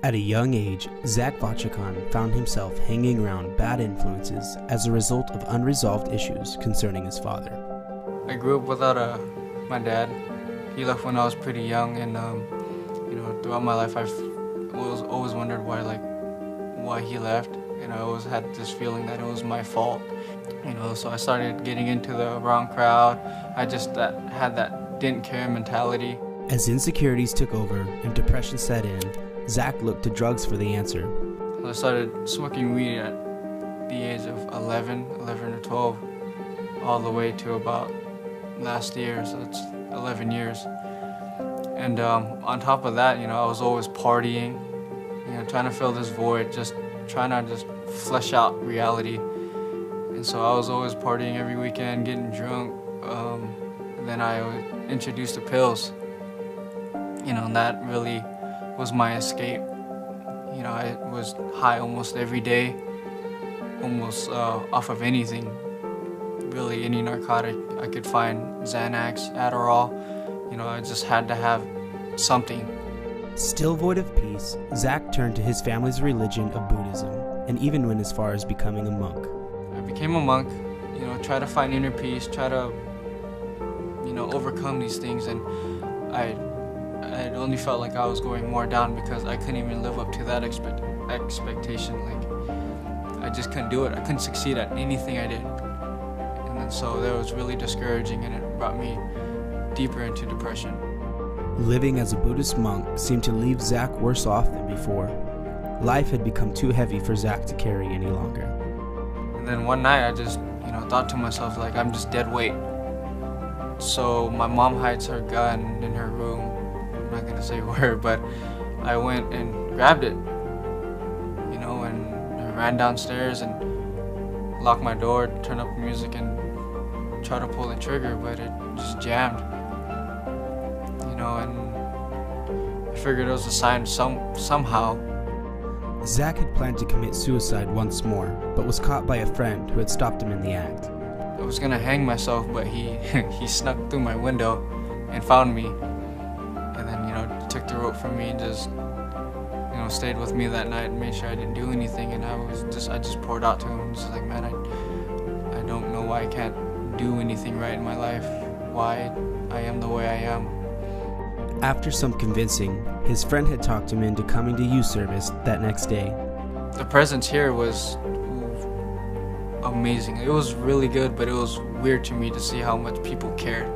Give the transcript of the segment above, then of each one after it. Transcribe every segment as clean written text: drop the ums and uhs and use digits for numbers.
At a young age, Zach Vachakhan found himself hanging around bad influences as a result of unresolved issues concerning his father. I grew up without my dad. He left when I was pretty young, and throughout my life I've always wondered why he left, and I always had this feeling that it was my fault. So I started getting into the wrong crowd. I just had that didn't care mentality. As insecurities took over and depression set in, Zach looked to drugs for the answer. I started smoking weed at the age of 11 or 12, all the way to about last year, so it's 11 years. And on top of that, I was always partying, trying to fill this void, just trying to just flesh out reality. And so I was always partying every weekend, getting drunk. And then I was introduced to pills. And that really was my escape. I was high almost every day, almost off of anything. Really, any narcotic I could find, Xanax, Adderall. I just had to have something. Still void of peace, Zach turned to his family's religion of Buddhism, and even went as far as becoming a monk. I became a monk, try to find inner peace, try to, overcome these things, and I only felt like I was going more down because I couldn't even live up to that expectation. I just couldn't do it. I couldn't succeed at anything I did. And then so that was really discouraging, and it brought me deeper into depression. Living as a Buddhist monk seemed to leave Zach worse off than before. Life had become too heavy for Zach to carry any longer. And then one night I just, thought to myself, I'm just dead weight. So my mom hides her gun in her room. I'm not gonna say where, but I went and grabbed it, and I ran downstairs and locked my door, turned up the music, and tried to pull the trigger, but it just jammed. And I figured it was a sign somehow. Zach had planned to commit suicide once more, but was caught by a friend who had stopped him in the act. I was gonna hang myself, but he snuck through my window and found me, and then took the rope from me and just stayed with me that night and made sure I didn't do anything. And I just poured out to him, just like, man, I don't know why I can't do anything right in my life, why I am the way I am. After some convincing, his friend had talked him into coming to youth service that next day. The presence here was amazing. It was really good, but it was weird to me to see how much people cared.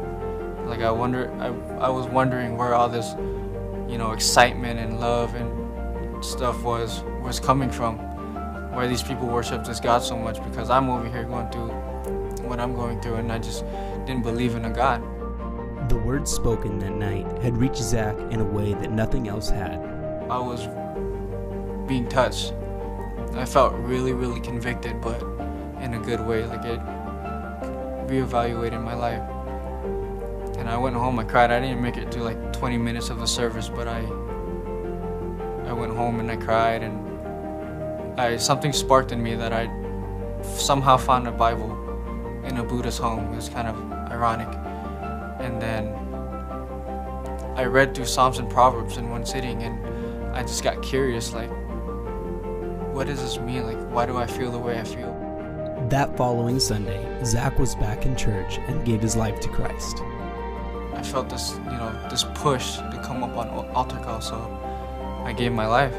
I was wondering where all this, excitement and love and stuff was coming from. Where these people worship this God so much, because I'm over here going through what I'm going through, and I just didn't believe in a God. The words spoken that night had reached Zach in a way that nothing else had. I was being touched. I felt really, really convicted, but in a good way. It reevaluated my life. And I went home, I cried. I didn't make it to 20 minutes of the service, but I went home and I cried, and something sparked in me that I somehow found a Bible in a Buddhist home. It was kind of ironic. And then I read through Psalms and Proverbs in one sitting, and I just got curious, what does this mean? Why do I feel the way I feel? That following Sunday, Zach was back in church and gave his life to Christ. I felt this, this push to come up on altar call, so I gave my life.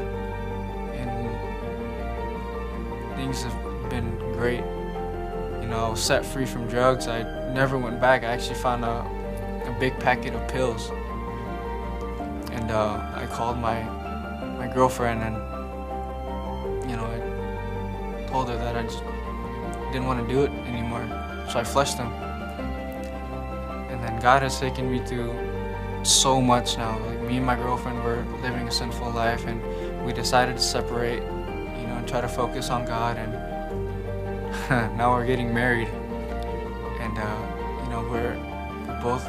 And things have been great. I was set free from drugs. I never went back. I actually found a big packet of pills, and I called my girlfriend, and I told her that I just didn't want to do it anymore, so I flushed them. And then God has taken me through so much now. Me and my girlfriend were living a sinful life, and we decided to separate, and try to focus on God, and now we're getting married, and we're both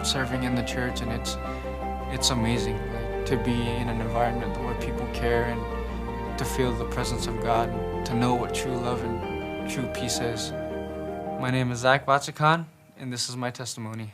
serving in the church, and it's amazing to be in an environment where people care, and to feel the presence of God, and to know what true love and true peace is. My name is Zach Vachakhan, and this is my testimony.